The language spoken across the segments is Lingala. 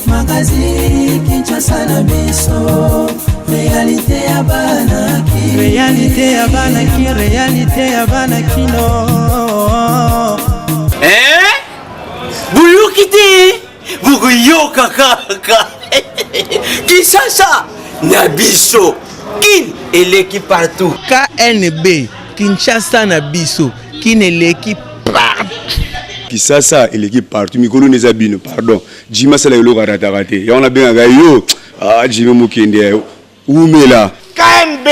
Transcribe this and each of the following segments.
Magazine Kinshasa na biso. Réalité ya banaki. Réalité ya banaki. Réalité ya banakino. Buyukiti Buguyoka kaka. Kinshasa na biso. Kin eleki partout. KNB Kinshasa na biso. Kin eleki partout. Kinshasa eleki partout. Mikolo nezabino pardon. Jima sala yolo raté. Ya on a bien yo. Ah Jima mukende. Oumela. KNB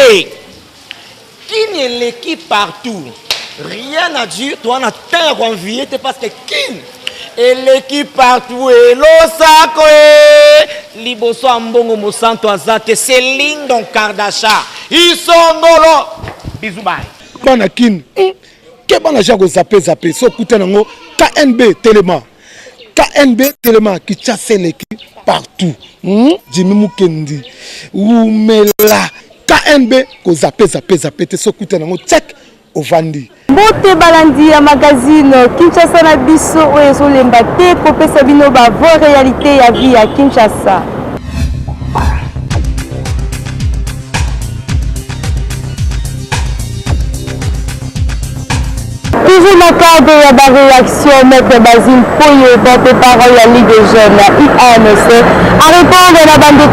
Kin eleki partout. Rien à dire. Toi on a tant à convier parce que Kin eleki partout et l'osako liboso ambongo mosanto azate Céline Don Kardasha isongolo bisous bye bana kin ke bana jago zape so kutana ngo KNB Telema qui chasse l'équipe partout Jimmy Mukendi Oumela KNB ko zape te so kutana ngo check ovandi Bote balandi ya magazine Kinshasa na biso oyo ezolemba te kopesa bino ba vraie réalité ya vie ya Kinshasa. Toujours le cadre de la réaction, Maître Basile Poyo, porte-parole de la Ligue des Jeunes, IANC, à répondre à la bande de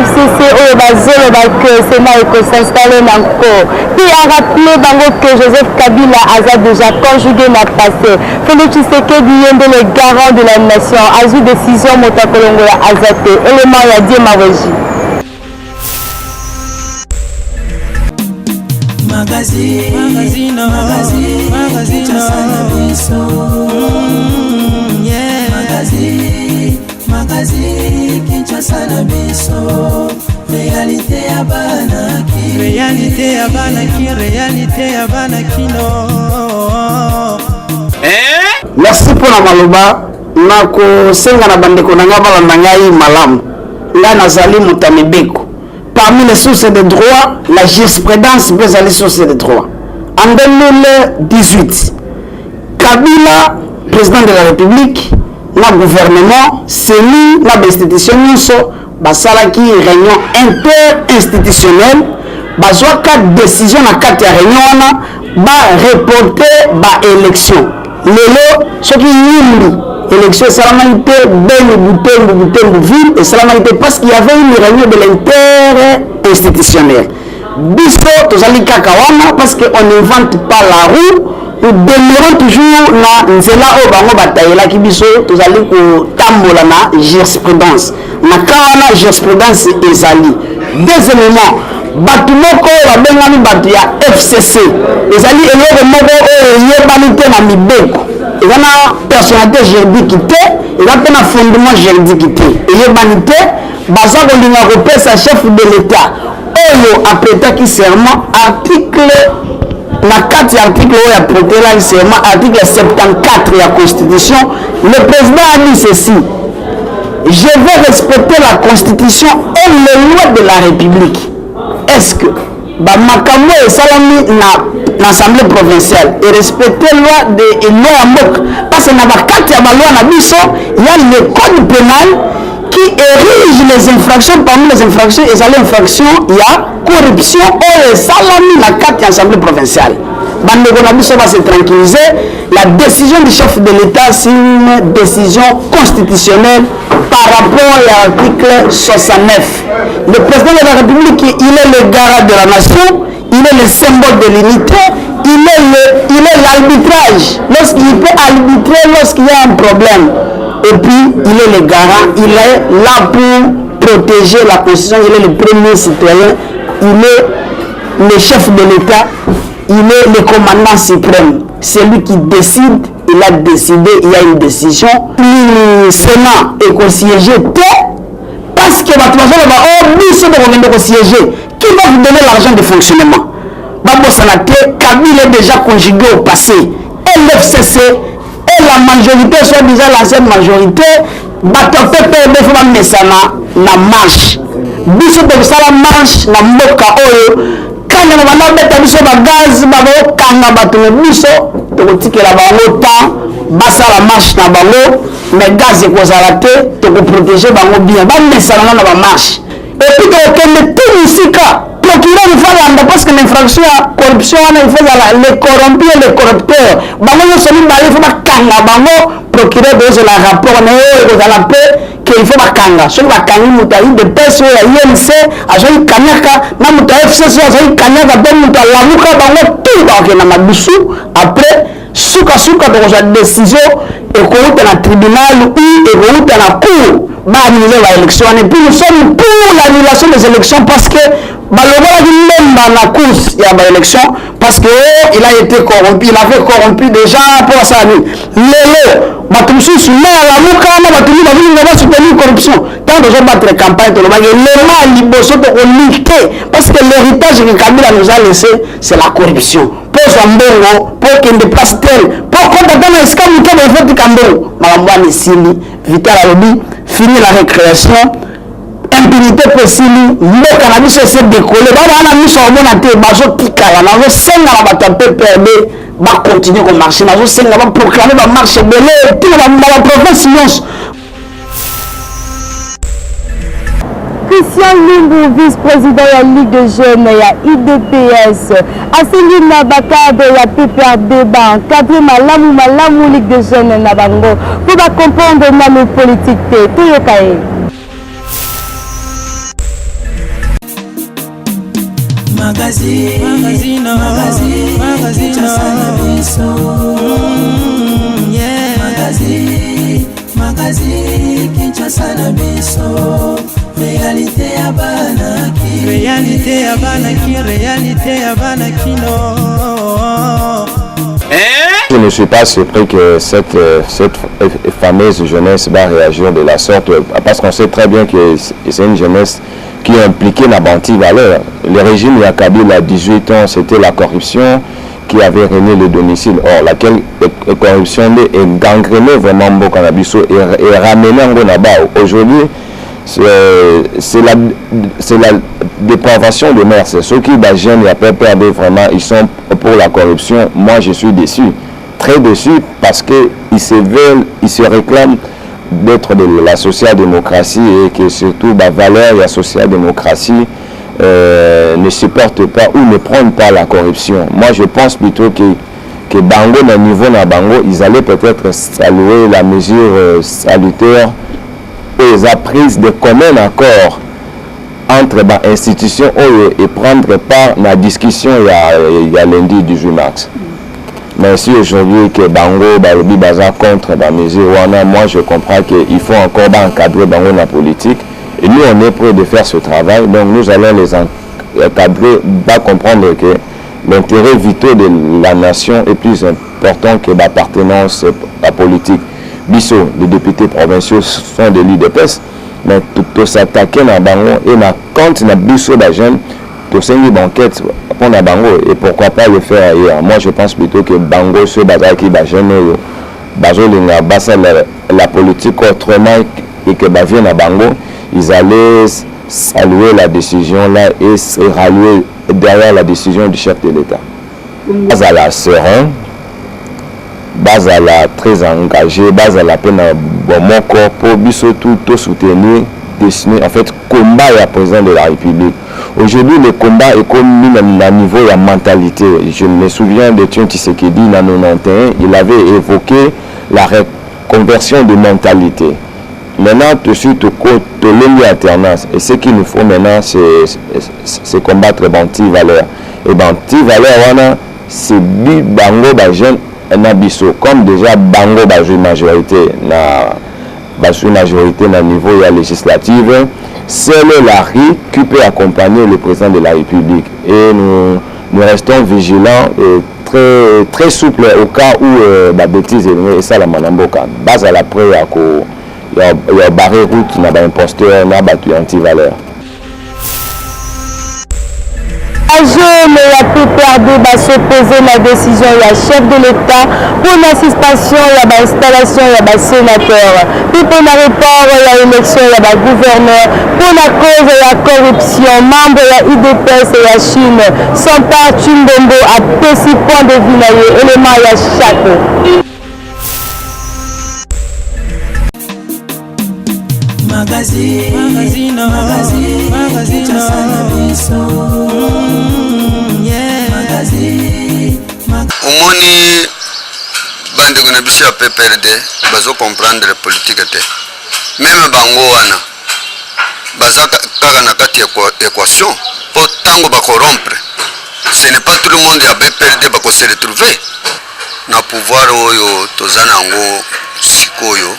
FCC, au Bazolo, que le Sénat s'installer encore. Puis à rappeler que Joseph Kabila a déjà conjugué la passé. Félix Tshisekedi est le garant de la nation, a eu décision Motakolongo à Azate, élément à Diemaweji. Magazine Kinshasa na biso. Magazine Kinshasa na biso. Réalité ya banaki. Réalité ya banakino. Merci pour la maloba. Nako senga na bandeko na nga bala ngai malamu. Nga nazali mutamibeko. Parmi les sources de droit, la jurisprudence peut aller source de droit. En 2018, Kabila, président de la République, le gouvernement, CENI, l'institution, basalaki réunion interinstitutionnelle, bazwa quatre décisions dans quatre réunions, reporter élection. Lelo, ce qui est élection salamité Butembo ville et salamité parce qu'il y avait une réunion de l'inter-institutionnel. Biso tozali kakawana parce qu'on n'invente pas la roue, nous demeurons toujours na nzela o bango batayela ki biso tozali ko tambola na jurisprudence. Na kawana jurisprudence ezali. Deuxièmement, batu moko babengami batu ya FCC. Ezali eloko moko oyo yebanite na mibeko. Il y a une personnalité juridique, il y a un fondement juridique. Il y a une chef de l'État. Oyo après qui serment article la 4 article où il a prêté là serment article 74 de la Constitution. Le président a dit ceci: je vais respecter la Constitution et les lois de la République. Est-ce que Makambo et Salami na l'Assemblée provinciale et respecter la loi de Mok parce que dans la carte ya loi na biso il y a le code pénal qui érige les infractions. Parmi les infractions il y a l'infraction il y a corruption et Salami la carte de l'Assemblée provinciale. Bandeko na biso va se tranquilliser. La décision du chef de l'État c'est une décision constitutionnelle par rapport à l'article 69. Le président de la République, il est le garant de la nation, il est le symbole de l'unité, il est l'arbitrage. Lorsqu'il peut arbitrer, lorsqu'il y a un problème. Et puis, il est le garant, il est là pour protéger la Constitution, il est le premier citoyen, il est le chef de l'État, il est le commandant suprême. C'est lui qui décide, il a décidé, il y a une décision. Le Sénat est consiégé parce que votre siéger. Qui va vous donner l'argent de fonctionnement? Kabila est déjà conjugué au passé. Et l'FCC et la majorité, soit disant l'ancienne majorité, na marche. Biso de la marche na mboka oyo. ntango na banda beta biso bagaz babokanga bato na biso tokotikela bango temps basala marche na bango mais gaz ekozala te tokoprotege bango bien bamesana na bamarche epuis tokokende te musika procureur il faut landa parce que l'infraction ya corruption wana il faut zala les corrompus et les corrupteurs bango nyonso mibale il faut bakanga bango procureur dozela rapport na oyo ekozala mpe ke il faut bakanga soki bakangi moto ayi de pese oyo ya INC azwaki kanyaka na moto ya FCC azwaki kanyaka mpe moto alamuka bango tu bakokenda mabisu après suka tokozwa décision ekouta na tribunal ou ekouta na cour baannule baélection wana et puis nous sommes pour l'annulation des élections parce que balongolaki memba na course ya baélection parce que il a été corrompu, il avait corrompu déjà pour ça lelo bato mosusu me alamuka na bato mi bavilinga basoutenir corruption tant tozobattre campagne tolobaki lema ya liboso tokolike te parce que l'héritage que Kabila nous a laissé c'est la corruption pozwa mbongo po kende place tel po kota tana esika moto baefotika mbongo makambo wana esili Vital alobi fini la récréation impunité possible mboka na biso ese décollé bana miso omona te bazotikala nazosenga na bato ya PPRD bacontinue komarche nazosenga baproclame bamarche ebele tina baprovince nyonso. Christian Lumbu, vice-président de la Ligue de Jeunes et IDPS, asengi na bakade ya PPRD ba encadre malamu Ligue de Jeunes na bango pour ba comprendre na politique te toyoka ye. Magazine Kinshasa na biso réalité ya bana kino. Je ne suis pas surpris que cette fameuse jeunesse va réagir de la sorte parce qu'on sait très bien que c'est une jeunesse qui est impliquée dans l'anti-valeur. Le régime Yakabila à 18 ans, c'était la corruption qui avait régné le domicile. Or, laquelle corruption est gangrénée vraiment beaucoup Canabiso et ramenée en Gonaba. Aujourd'hui, c'est la dépravation de mœurs. Ceux qui jeunes et après perdre vraiment, ils sont pour la corruption. Moi, je suis déçu. Très déçu parce qu'ils se réclament d'être de la social-démocratie et que surtout la valeur de la social-démocratie ne supporte pas ou ne prennent pas la corruption. Moi, je pense plutôt que Bango, au niveau de Bango, ils allaient peut-être saluer la mesure salutaire et la prise de commun accord entre les institutions et prendre part à la discussion il y a lundi 18 mars. Mais si aujourd'hui que Bango Balobi Baza contre la mesure, moi je comprends qu'il faut encore encadrer Bango dans la politique. Et nous on est prêts de faire ce travail, donc nous allons les encadrer, comprendre que l'intérêt vital de la nation est plus important que l'appartenance à la politique. Bisso, les députés provinciaux sont de l'IDPS, mais tout s'attaquer dans Bango et dans compte dans Bisso d'agent, tout c'est une banquette pour la Bango et pourquoi pas le faire ailleurs. Moi je pense plutôt que Bango se basa qui d'agent, la politique autrement et que vient à Bango, ils allaient saluer la décision là et se rallier derrière la décision du chef de l'État. Bazala serein, Bazala très engagé, Bazala peine bon mon corps pour Bisso tout soutenir, dessiner en fait combat à président de la République. Aujourd'hui le combat est comme mis à niveau de la mentalité. Je me souviens de Tion Tshisekedi en 1991, il avait évoqué la reconversion de mentalité. Maintenant, tout de suite, l'alternance. Et ce qu'il nous faut maintenant, c'est combattre les anti-valeurs. Et les anti-valeurs, c'est Bango Bajen Nabiso. Comme déjà Bango Bajen majorité dans le niveau législatif, c'est la RI qui peut accompagner le président de la République. Et nous restons vigilants et très souples au cas où la bêtise est et ça la manamboka. Base à la preuve il y a barré route, il y a un imposteur, il y a anti-valeur. La jeune a pu perdre s'opposer la décision du chef de l'État pour l'assistance à l'installation des sénateurs. Puis pour la report à l'élection des gouverneurs pour la cause de la corruption, membre de la UDPS et la Chine sont partis à petit point de vue élément à chaque. Omoni bandeko na biso ya PPRD bazo comprendre politique te même bango wana baza kaka na kati équation po tango ba corrompre ce n'est pas tout le monde ya PPRD bako se retrouver na pouvoir oyo tozana ngo sikoyo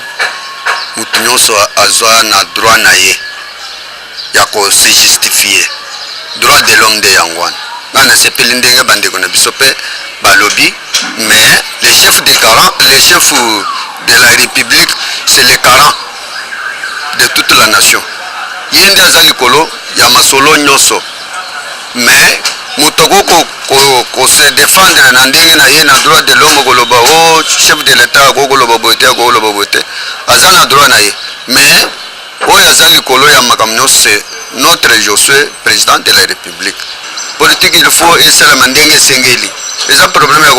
mutu nyonso azwa na droit na ye ya ko se justifier droit de l'homme de yango wana ngana sepeli ndenge bandeko na biso pe balobi mais les chefs de la République c'est les garants de toute la nation yende aza likolo ya masolo nyonso mais mutoko ko se défendre na ndenge na ye na droit de l'homme koloba o chef de l'état ko koloba bote ko koloba bote aza na droit na ye mais oyo aza likolo ya makambo nyonso c'est notre Josué président de la République politique il faut esalama ndenge esengeli eza problème ya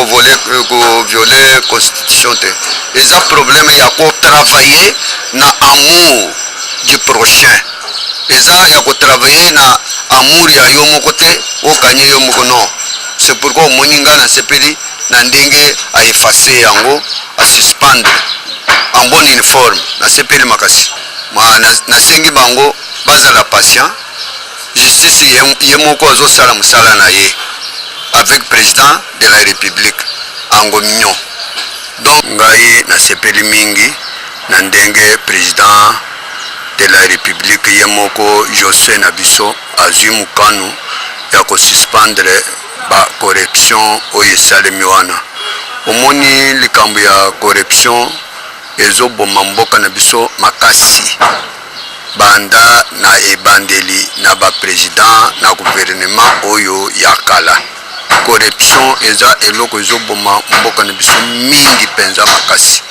violer constitution te eza problème ya travailler na amour du prochain eza ya travailler na amour ya yo moko te okanye yo moko non c'est pourquoi omoni nga na sepeli na ndenge a effacer yango a suspendre en bonne uniforme na sepeli makasi nasengi bango bazala patient justice ye moko azosala mosala na ye avec président de la République ango mignon donc ngai nasepeli mingi na ndenge président de la République ye moko José na biso azwi mukanu ya kosuspendre ba corruption oyo esalemi wana omoni likambo ya corruption ezoboma mboka na biso makasi banda na ebandeli na ba président na gouvernement oyo ya kala corruption eza eloko ezoboma mboka na biso mingi penza makasi.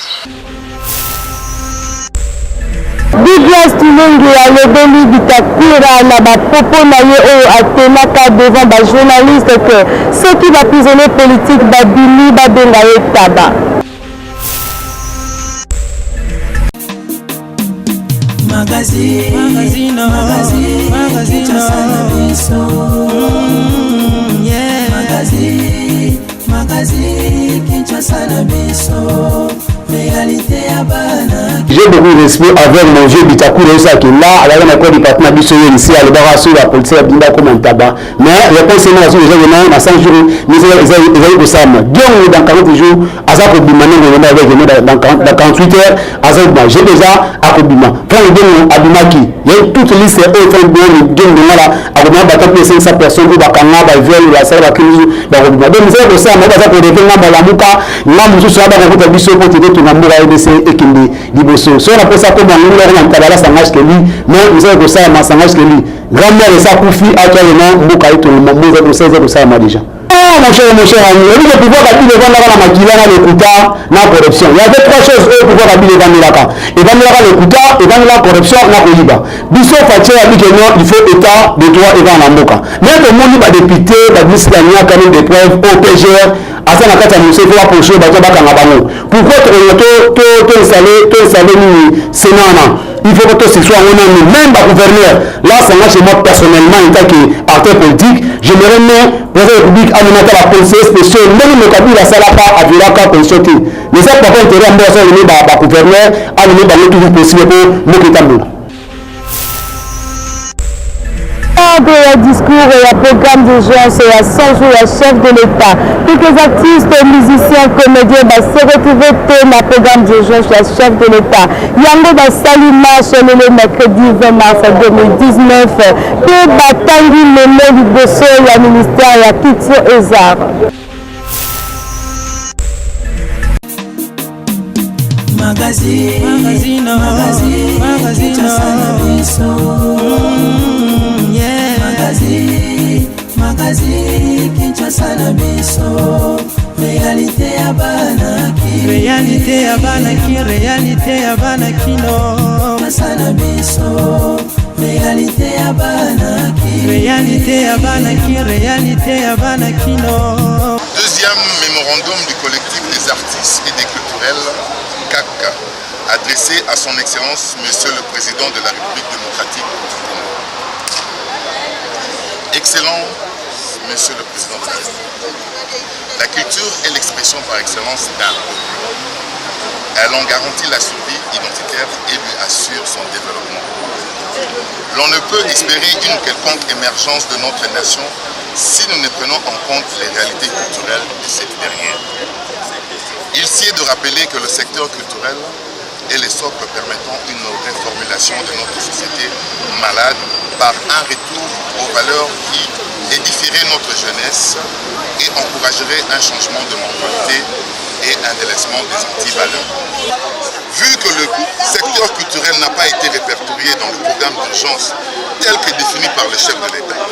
Douglas Tulungi a levé Bitakura na ba propos na ye oyo atenaka devant ba journaliste que ceux qui va prisonnier politique babili babenga ye taba. J'ai beaucoup de respect avec mon vieux Bitakura ça qui là avec un accord du partenaire biso ici à l'Ebara sur la police à Bimba comme un tabac mais les conseils sont déjà venus à 100 jours mais ils ont ça donc dans 40 jours à ça pour bimaner dans 48 heures à ça j'ai déjà à Kobima quand on donne à Bimaki il y a toute liste et fait bon game de là à Kobima battre plus 500 personnes pour bakanga ba viol la salle ba crise ba Kobima donc c'est ça mais ça pour revenir dans la muka là nous sommes là pour biso pour te tout na mura EDC et Kindi liboso so on appelle ça comme on l'a en tabala sangage que lui mais nous avons ça ma sangage que lui grand-mère et ça pour fille actuellement muka et tout le monde nous 16 de ça déjà mon cher ami, le pouvoir d'appuyer devant la maquilla, l'écouta, la corruption. Il y avait trois choses au pouvoir d'appuyer devant la et dans l'écouta, et dans la corruption, la Koliba. Bissot Fatia a dit que non, il faut état de droit et dans la moka. Mais tout le monde va député, la ministre a quand même des preuves au PGR, à ça, la carte à monsieur, il faut approcher, pourquoi tu installé Sénat? Il faut que ce soit même le gouverneur. Là, c'est moi chez moi personnellement, en tant qu'acteur politique, j'aimerais même pour la République alimenter la police spéciale, même le cabinet la salle à Vilaka pour sauter. Mais ça, par contre, intérêt à moi, ça, le gouverneur, à le toujours possible pour nous de la discours et la programme d'urgence et à 100 jours à chef de l'État. Quelques artistes, musiciens, comédiens se retrouver dans le programme d'urgence à chef de l'État. Yango va saluer le mercredi 20 mars 2019 que Batangi le du Bosso et le ministère de la Culture et Arts. Magazi Kinshasa na biso, réalité ya banaki, réalité ya banaki, réalité ya banakino. Kinshasa na biso, réalité ya banaki, réalité ya banaki, réalité ya banakino. Deuxième mémorandum du collectif des artistes et des culturels, CAC, adressé à son Excellence Monsieur le Président de la République démocratique du Congo. Excellent Monsieur le Président de la République, la culture est l'expression par excellence d'un peuple. Elle en garantit la survie identitaire et lui assure son développement. L'on ne peut espérer une quelconque émergence de notre nation si nous ne prenons en compte les réalités culturelles de cette dernière. Il sied de rappeler que le secteur culturel est le socle permettant une reformulation de notre société malade par un retour aux valeurs qui édifieraient notre jeunesse et encouragerait un changement de mentalité et un délaissement des anti-valeurs. Vu que le secteur culturel n'a pas été répertorié dans le programme d'urgence tel que défini par le chef de l'État,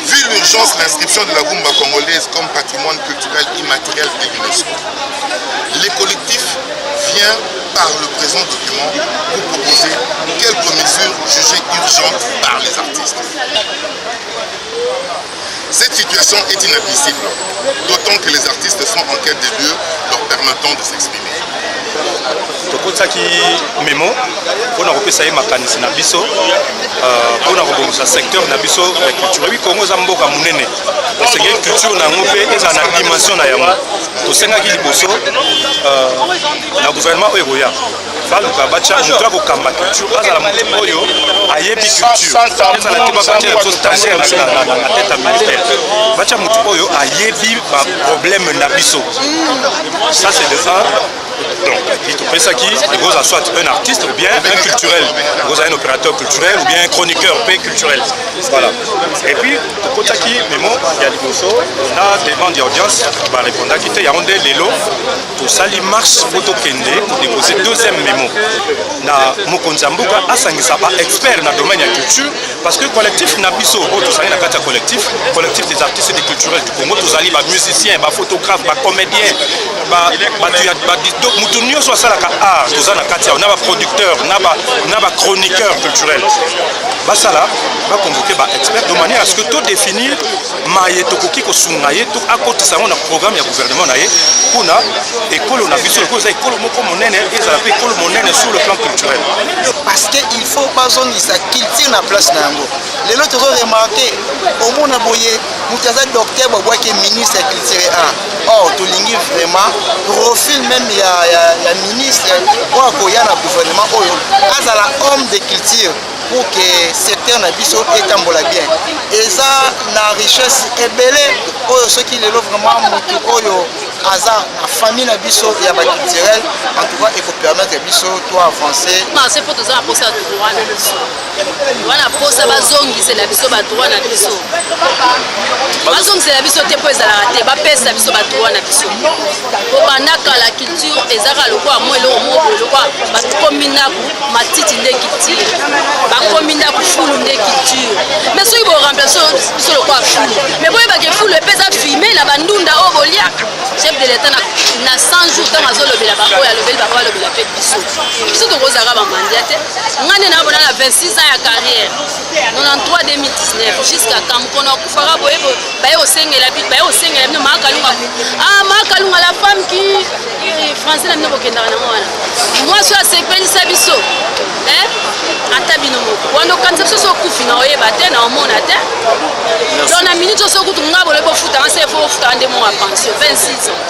vu l'urgence de l'inscription de la rumba congolaise comme patrimoine culturel immatériel de l'UNESCO, les collectifs viennent par le présent document pour proposer quelques mesures jugées urgentes par les artistes. Cette situation est inadmissible, d'autant que les artistes sont en quête de lieux leur permettant de s'exprimer. Tokotaki memo pona kopesa ye makanisi na biso pona kobongisa secteur na biso ya culture. Oui, Congo za mboka munene esengeli culture na ngo mpe eza na dimension na yango. Tosengaki liboso na gouvernement oyo boya baluka bacha moto akokamba culture azala moto oyo ayebi culture ezala te babatia ya stagiaire na tête ya militaire bacha moto oyo ayebi baproblème na biso. Ça c'est de ça. Donc, il te fait ça qui soit un artiste ou bien un culturel, un opérateur culturel ou bien un chroniqueur culturel. Voilà. Et puis, Tokotaki Memo, il y a on a demande d'audience, bah répondre à qui il y a un des lélo, tout ça, il marche photo kende pour déposer deuxième mémo. Na Mokonzambuka, Asangisa, expert dans le domaine de la culture, parce que collectif Nabiso, tout ça, il y a un collectif des artistes et des culturels du Congo, tous les musiciens, photographes, comédiens, donc mutu nyonso asalaka art toza na kati ya na ba producteur na ba chroniqueur culturel basala ba convoquer ba expert de manière à ce que tout définir maye tokoki ko sunga ye to akotisa na programme ya gouvernement na ye kuna école na biso ko za école moko monene ezala pe école monene sur le plan culturel parce que il faut pas zone sa culture na place na yango lelo tozo remarquer au monde boye mutaza docteur babwaki ministre ya culture oh tolingi vraiment profil même ya ministre pour akoya na gouvernement oyo azala homme de culture pour que secteur na biso etambola bien eza na richesse ebele oyo soki lelo vraiment mutu oyo aza na famille na biso ya ba culturel en tout cas il faut permettre biso to avancer c'est pour toza posa droit na biso wana posa bazongisela biso ba droit na biso bazongisela biso te po ezala te bapesa biso ba droit na biso po banaka la culture ezaka lokwa mo eloko moko lokwa bakombina matiti nde culture bakombina kufulu nde culture mais soki bo remplacer biso lokwa fulu mais boye ba ke fulu epesa filmer la bandunda o boliaka chef de l'état na 100 jours tant azolobela ba oya lobeli ba lobela pe biso to kozaka ba mandia te ngane na bona na 26 ans ya carrière 93 2019 jusqu'à quand kono kufaka boye baye osengela bit baye osengela bino makalunga la femme qui français na bino bokendaka na mwana moi so asepelisa biso ata bino moko wando kanisa biso sokufi na oyeba te na omona te donc na minute oso kutu nga bole bofutanga se fo ofutanga nde mo ya pension 26 ans.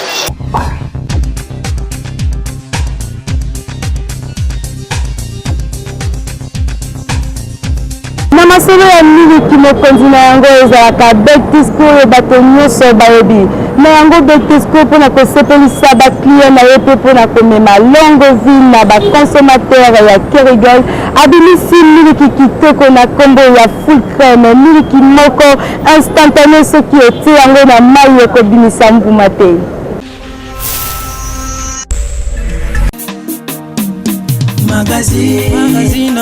Na masolo ya miliki mokonzi na yango ezalaka Bectisco oyo bato nyonso bayebi na yango Bectisco mpona kosepelisa bakliye na ye mpe mpona komema Longoville na baconsomateur ya Kerigol abimisi miliki kitoko na nkombo ya full crème miliki moko instantané soki etie yango na mai ekobimisa mbuma te. Magazine,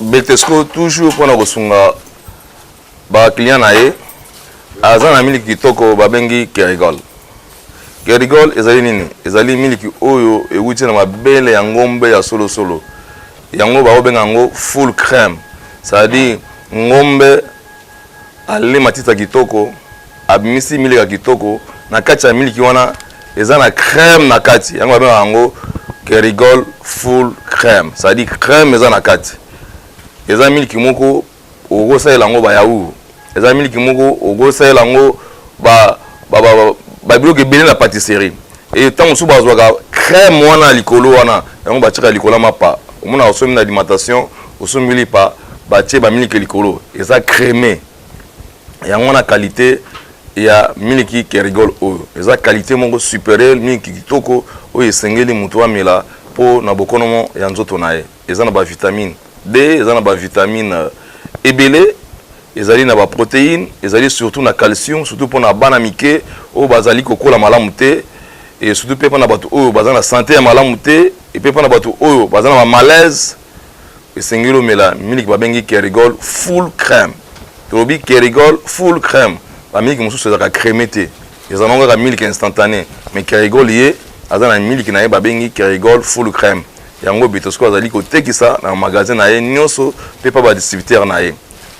Betesco toujours pour nous sunga ba client nae azana miliki kitoko babengi Kerigol. Kerigol ezali nini? Ezali miliki oyo ewuti na mabele ya ngombe ya solo solo. Yango ba obenga ngo full crème. C'est-à-dire ngombe ali matita kitoko abimisi miliki kitoko na kati ya miliki wana ezana crème na kati. Yango babenga ngo Kerigol full crème. C'est-à-dire crème ezana kati. Eza miliki moko ogosa elango ba yaou. Eza miliki moko ogosa elango ba biloko ebele na pâtisserie. Et tant mosusu bazwaka crème wana likolo wana yango batika likolo mapa. Omona osomi na alimentation osomi lipa batie ba miliki likolo. Eza crémé. Yango na qualité ya miliki Kerigol oyo. Eza qualité moko supérieure miliki kitoko oyo esengeli mutu amela po na bokonomo ya nzoto na ye. Eza na ba vitamine D, eza na ba vitamine ebele, ezali na ba protéines, ezali surtout na calcium, surtout pour na bana mike o bazali kokola malamu te et surtout pe na batu oyo bazana na santé ya malamu te et pe na batu oyo bazana na malaise esengelo mela miliki babengi Kerigol full crème. Tobi Kerigol full crème. Ba miliki mususu ezaka crémé te. Ezana ngaka miliki instantané, mais Kerigol ye azana miliki na ye babengi Kerigol full crème. Yango Betesco azali kotekisa na magasin na ye nyonso pe pa ba distributeur na ye.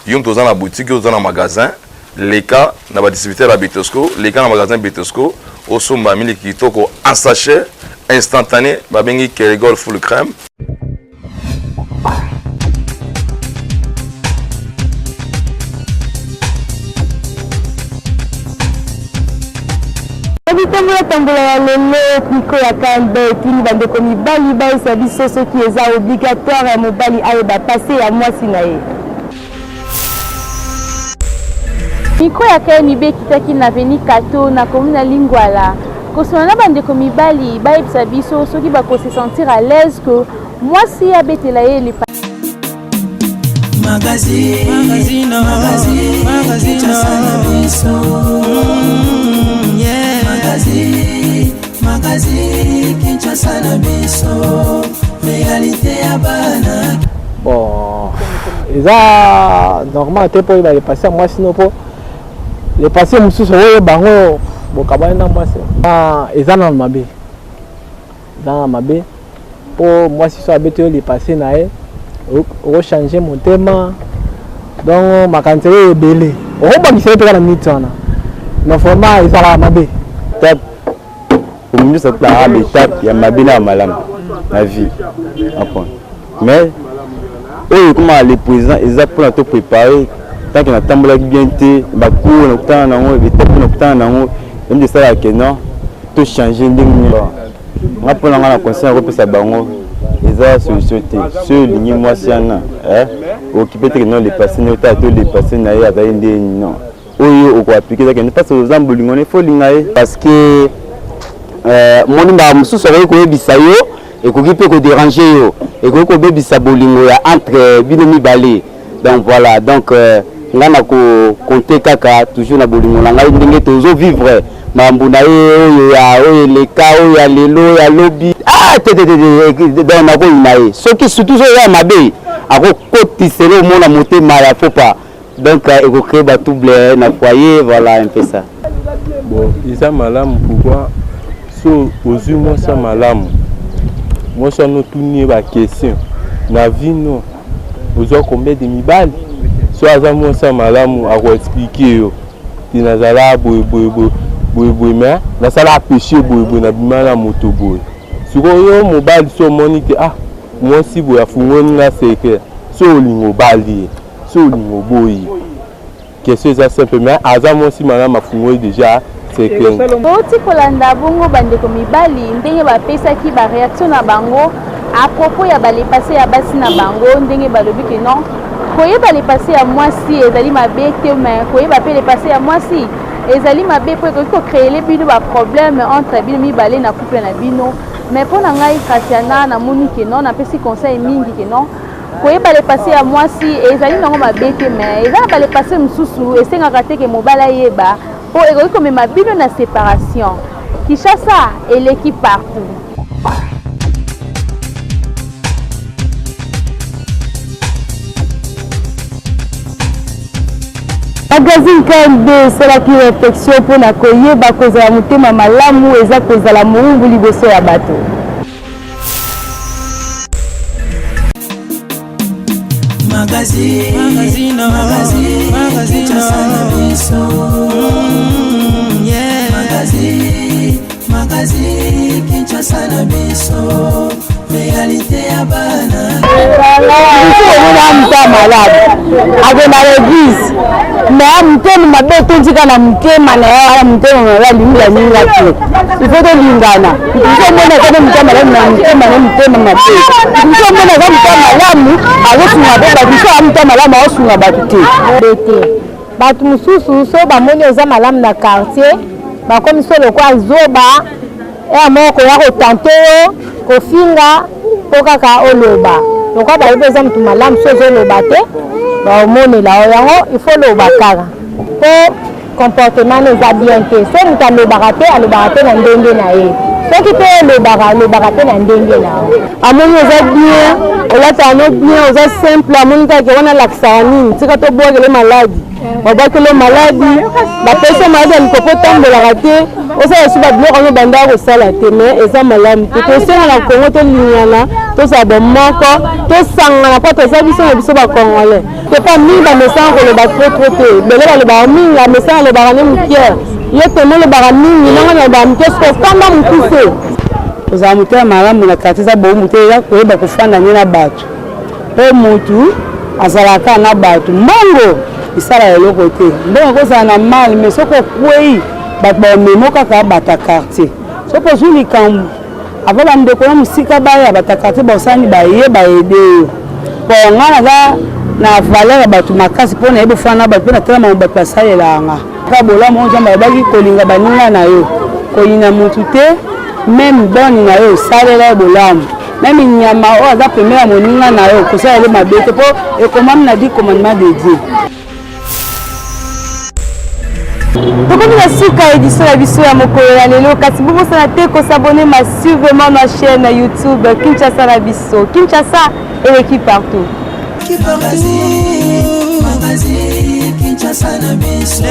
Yom toza na boutique, toza na magasin, leka na ba distributeur ya Betesco, leka na magasin Betesco, osomba miliki kitoko en sachet instantané babengi Kerigol full crème. Tambola ya lelo piko ya kambe tini bandeko mibali baisa biso soki eza obligatoire ya mobali ayeba pase ya mwasi na ye. Piko ya kani be kitaki na veni kato na komuna lingwala. Kosona bandeko mibali baisa biso soki bako se sentir à l'aise que mwasi abetela ye le magazine Kinshasa na biso réalité ya bana. Bon, eza normal te po ba le passer moi sinon po le passer mususu oyo bango bokabana na mwasi. Eza na mabe. Eza na mabe po mwasi so abete le passer na ye o changer mon thème donc makanzele ebele. O ba kisele pe na mitana. Na format eza la mabe. Tap pour nous ça part l'étape ya mabina malam la vie mais eux comment les présidents ils apprennent à te préparer tant que na tambola bien te ba cour na temps na ngo étape na temps na ngo même de ça que non tout changer ndenge on apprend na conscience repesa bango eza solution te sur ligne moi siana occuper te non les passer ne ta to les passer na ya ndenge non oyo oko appliquer ça que ne pas aux ambolingo ne faut lingaye parce que moni ba mususu ko yebisa yo ekoki pe ko déranger yo ekoki ko bebisa bolingo ya entre bino mibale donc voilà donc ngana ko compter kaka toujours na bolingo na ngai ndenge tozo vivre mambu na oyo ya oyo leka oyo ya lelo ya lobby donc na ko inaye soki surtout ya mabe ako kotiselo mona motema ya fopa donc eko créer ba trouble na foyer voilà un peu ça bon isa malamu pourquoi so ozu mwasa malamu mwasa no tuni ba question na vie no ozo combien de mibali so aza mwasa malamu ako expliquer yo tinazala boy mais na sala péché boy na bimana moto boy siko yo mobali so monique mwasi boy afungoni na secret so lingo bali so lingo boy question ça simplement aza mwasi malamu afungoni déjà. Oti kolanda bongo bandeko mibali ndenge bapesaki ba réaction na bango à propos ya bale passé ya basi na bango ndenge balobi que non koyeba le passé ya mwasi ezali mabe te mais koyeba pe le passé ya mwasi ezali mabe po ko créer les bino ba problème entre bino mibale na couple na bino mais pour na ngai Katiana na moni que non na pesi conseil mingi que non koyeba le passé ya mwasi ezali nango mabe te mais ezali ba le passé mususu esengaka te ke mobala yeba pour égoïer comme ma Bible na séparation. Kinshasa et l'équipe partout. Magazine KMB c'est la réflexion pour na koyeba kozala motema malamu eza kozala moumbu liboso ya bato. Magazine Kinshasa na biso réalité ya bana malade avec la l'église mais mtema mabe tonjika na mtema na ya mtema na linga linga tu il faut de lingana il faut mona kama mtema na mtema na mtema mabe il faut mona kama mtema lamu azosunga baba biso mtema lamu azosunga batute bete batu mususu so ba moni oza malamu na quartier ba comme so le kwa zoba et moko ya ko tante ko finga pokaka oloba donc ba yebe za mtu malamu so zo loba te ba omone la yango il faut loba kaka po comportement ne za bien te so mutalo barate alo barate na ndenge na ye so ki te le barate na ndenge na amoni za bien ola tano bien oza simple amoni ka ke wana laksani tika to boge le maladie babaki le maladie ba pesa maladie ni kopo tambola rate osa suba biloko no banda ko sala te mais eza malamu te to senga na Congo to linyana to sa bo moko to sanga na poto sa biso na biso ba Congolais te pas mi ba message ko le ba trop te bele ba le ba mi la message le ba ne mukier yete mo le ba mi na na ba mke ko kanda mukuse oza mutema malamu na katiza bo mutema ya ko ba kufanda ni na batu pe mutu azalaka na batu mongo isala eloko te mbongo kozala na mal mais soko kwei bato bamemo kaka bata quartier soko ozwi likambo ava bandeko na mosika baya bata quartier baosani baye baede yo po nga naza na valeur ya bato makasi mpo na ye bofana na bato mpe natalama bato basalelanga kaka bolamu nzambe alobaki kolinga baninga na yo koyina motu te meme boni na yo osalela ye bolamu meme nyama oyo aza peme ya moninga na yo kosalela mabe te mpo ekomami na 10 commandement de Dieu. Comme la suka édition la biso ya mokolo ya lelo kasi bobo sana te ko s'abonner massivement na chaîne YouTube Kinshasa la biso Kinshasa et l'équipe partout Magazine Kinshasa na biso